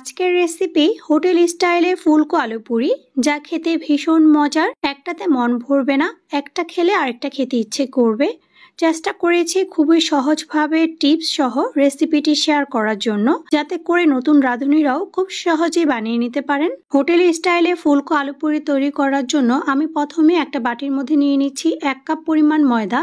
আজকের recipe hotel স্টাইলে ফুলকো আলু পুরি, যা খেতে ভীষণ মজার। একটাতে মন ভরবে না, একটা খেলে আরেকটা খেতে ইচ্ছে করবে। চেষ্টা করেছি খুবই সহজভাবে টিপস সহ রেসিপিটি শেয়ার করার জন্য, যাতে করে নতুন রাঁধুনিরাও খুব সহজেই বানিয়ে নিতে পারেন। হোটেল স্টাইলে ফুলকো আলু পুরি তৈরি করার জন্য আমি প্রথমে একটা বাটির মধ্যে নিয়ে নিচ্ছি 1 কাপ পরিমাণ ময়দা।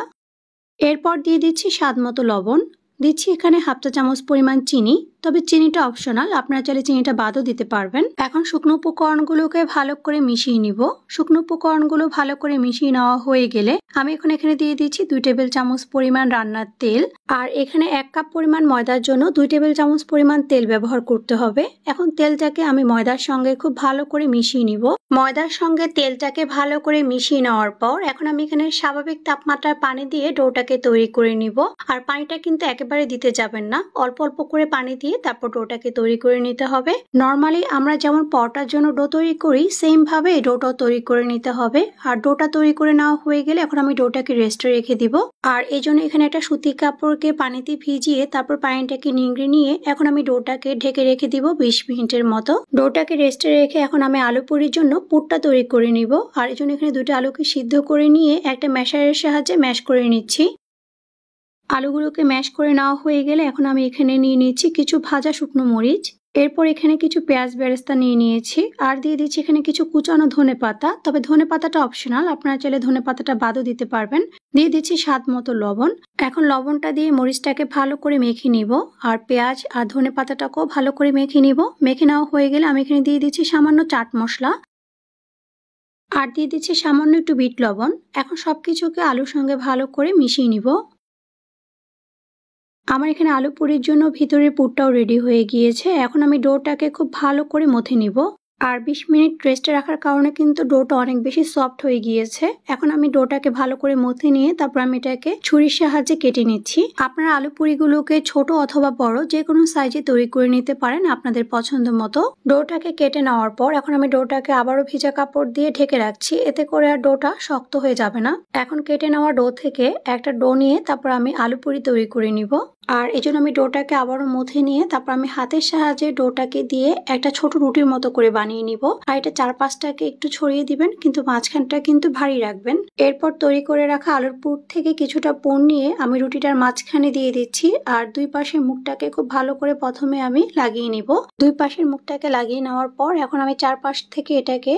এরপর দিয়ে দিচ্ছি স্বাদ মতো লবণ, দিচ্ছি এখানে হাফ চা চামচ পরিমাণ চিনি, তবে চিনিটা অপশনাল, আপনারা চাইলে চিনিটা বাদও দিতে পারবেন। এখন শুকনো উপকরণগুলোকে ভালো করে মিশিয়ে নিব। শুকনো উপকরণগুলো ভালো করে মিশিয়ে নেওয়া হয়ে গেলে আমি এখানে দিয়ে দিচ্ছি 2 টেবিল চামচ পরিমাণ রান্নার তেল। আর এখানে 1 কাপ পরিমাণ ময়দার জন্য 2 টেবিল চামচ পরিমাণ তেল ব্যবহার করতে হবে। এখন তেলটাকে আমি ময়দার সঙ্গে খুব ভালো করে মিশিয়ে নিব। ময়দার সঙ্গে তেলটাকে ভালো করে মিশিয়ে নেওয়ার পর এখন আমি এখানে স্বাভাবিক তাপমাত্রার পানি দিয়ে ডোটাকে তৈরি করে নিব। আর পানিটা কিন্তু একেবারে দিতে যাবেন না, অল্প অল্প করে পানি দিয়ে তারপর ডোটাকে তৈরি করে নিতে হবে। নর্মালি আমরা যেমন পরোটার জন্য ডো তৈরি করি, সেম ভাবে ডোটাও তৈরি করে নিতে হবে। আর ডোটা তৈরি করে নেওয়া হয়ে গেলে এখন আমি ডোটাকে রেস্টে রেখে দিব। আর এই জন্য এখানে একটা সুতি কাপড়কে পানিতে ভিজিয়ে তারপর পানিটাকে নিংড়ে নিয়ে এখন আমি ডোটাকে ঢেকে রেখে দিব 20 মিনিটের মতো। ডোটাকে রেস্টে রেখে এখন আমি আলু পুরির জন্য পুরটা তৈরি করে নিব। আর এই জন্য এখানে 2টা আলুকে সিদ্ধ করে নিয়ে একটা ম্যাশারের সাহায্যে ম্যাশ করে নিচ্ছি। আলুগুলোকে ম্যাশ করে নেওয়া হয়ে গেলে এখন আমি এখানে নিয়ে নিচ্ছি কিছু ভাজা শুকনো মরিচ। এরপর এখানে কিছু পেঁয়াজ বেরেস্তা নিয়ে নিয়েছি। আর দিয়ে দিচ্ছি এখানে কিছু কুচানো ধনেপাতা, তবে ধনেপাতাটা অপশনাল, আপনারা চাইলে ধনেপাতাটা বাদও দিতে পারবেন। দিয়ে দিচ্ছি স্বাদ মতো লবণ। এখন লবণটা দিয়ে মরিচটাকে ভালো করে মেখে নিব। আর পেঁয়াজ আর ধনেপাতাটাকেও ভালো করে মেখে নিব। মেখে নেওয়া হয়ে গেলে আমি এখানে দিয়ে দিচ্ছি সামান্য চাট মশলা। আর দিয়ে দিচ্ছি সামান্য একটু বিট লবণ। এখন সবকিছুকে আলুর সঙ্গে ভালো করে মিশিয়ে নিব। আমার এখানে আলু পুরির জন্য ভিতরের পুরটাও রেডি হয়ে গিয়েছে। এখন আমি ডোটাকে খুব ভালো করে মথে নিব। আর 20 মিনিট রেস্টে রাখার কারণে কিন্তু ডোটা অনেক বেশি সফট হয়ে গিয়েছে। এখন আমি ডোটাকে ভালো করে মথে নিয়ে তারপর আমি এটাকে ছুরির সাহায্যে কেটে নিচ্ছি। আপনারা আলু পুরিগুলোকে ছোট অথবা বড় যে কোনো সাইজে তৈরি করে নিতে পারেন আপনাদের পছন্দ মতো। ডোটাকে কেটে নেওয়ার পর এখন আমি ডোটাকে আবারও ভিজা কাপড় দিয়ে ঢেকে রাখছি, এতে করে আর ডোটা শক্ত হয়ে যাবে না। এখন কেটে নেওয়া ডো থেকে একটা ডো নিয়ে তারপর আমি আলু পুরি তৈরি করে নিব। আর এই জন্য আমি ডোটাকে আবারও মথে নিয়ে তারপর আমি হাতের সাহায্যে ডোটাকে দিয়ে একটা ছোট রুটির মতো করে বানিয়ে নিব। আর এটা চারপাশটাকে একটু ছড়িয়ে দিবেন, কিন্তু মাঝখানটা কিন্তু ভারী রাখবেন। এরপর তৈরি করে রাখা আলুর পুর থেকে কিছুটা পুর নিয়ে আমি রুটিটার মাঝখানে দিয়ে দিচ্ছি। আর দুই পাশের মুখটাকে খুব ভালো করে প্রথমে আমি লাগিয়ে নিব। দুই পাশের মুখটাকে লাগিয়ে নেওয়ার পর এখন আমি চারপাশ থেকে এটাকে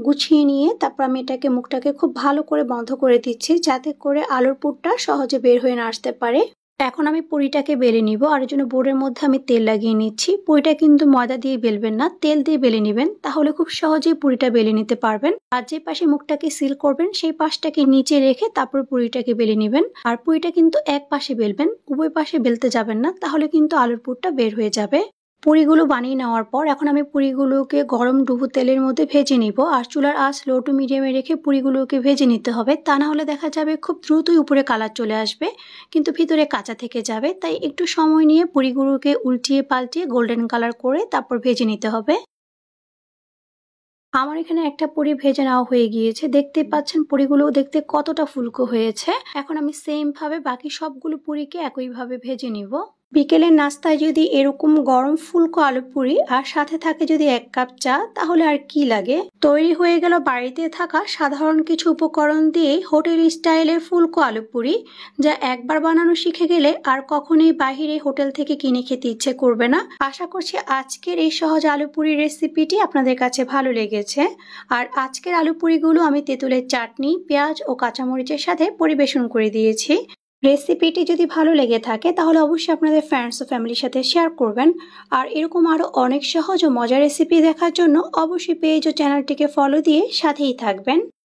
গুছিয়ে নিয়ে তারপর আমি এটাকে মুখটাকে খুব ভালো করে বন্ধ করে দিচ্ছি, যাতে করে আলুর পুরটা সহজে বের হয়ে না আসতে পারে। এখন আমি পুরিটাকে বেলে নিব। আর এর জন্য বোর্ডের মধ্যে আমি তেল লাগিয়ে নিচ্ছি। পুরিটা কিন্তু ময়দা দিয়ে বেলবেন না, তেল দিয়ে বেলে নেবেন, তাহলে খুব সহজেই পুরিটা বেলে নিতে পারবেন। আর যে পাশে মুখটাকে সিল করবেন সেই পাশটাকে নিচে রেখে তারপর পুরিটাকে বেলে নেবেন। আর পুরিটা কিন্তু এক পাশে বেলবেন, উভয় পাশে বেলতে যাবেন না, তাহলে কিন্তু আলুর পুরটা বের হয়ে যাবে। পুরিগুলো বানিয়ে নেওয়ার পর এখন আমি পুরিগুলোকে গরম ডুবো তেলের মধ্যে ভেজে নিব। আর চুলার আঁচ লো টু মিডিয়ামে রেখে পুরিগুলোকে ভেজে নিতে হবে, তা না হলে দেখা যাবে খুব দ্রুতই উপরে কালার চলে আসবে কিন্তু ভিতরে কাঁচা থেকে যাবে। তাই একটু সময় নিয়ে পুরিগুলোকে উল্টিয়ে পাল্টিয়ে গোল্ডেন কালার করে তারপর ভেজে নিতে হবে। আমার এখানে একটা পুরি ভেজে নেওয়া হয়ে গিয়েছে, দেখতে পাচ্ছেন পুরিগুলো দেখতে কতটা ফুলকো হয়েছে। এখন আমি সেম ভাবে বাকি সবগুলো পুরিকে একইভাবে ভেজে নিব। বিকেলের নাস্তায় যদি এরকম গরম ফুলকো আলু পুরি আর সাথে থাকে যদি 1 কাপ চা, তাহলে আর কি লাগে। তৈরি হয়ে গেল বাড়িতে থাকা সাধারণ কিছু উপকরণ দিয়ে হোটেল স্টাইলে ফুলকো আলু পুরি, যা একবার বানানো শিখে গেলে আর কখনোই বাহিরে হোটেল থেকে কিনে খেতে ইচ্ছে করবে না। আশা করছি আজকের এই সহজ আলু পুরি রেসিপিটি আপনাদের কাছে ভালো লেগেছে। আর আজকের আলু পুরিগুলো আমি তেঁতুলের চাটনি, পেঁয়াজ ও কাঁচামরিচের সাথে পরিবেশন করে দিয়েছি। রেসিপিটি যদি ভালো লেগে থাকে তাহলে অবশ্যই আপনাদের ফ্রেন্ডস ও ফ্যামিলির সাথে শেয়ার করবেন। আর এরকম আরো অনেক সহজ ও মজার রেসিপি দেখার জন্য অবশ্যই পেজ ও চ্যানেলটিকে ফলো দিয়ে সাথেই থাকবেন।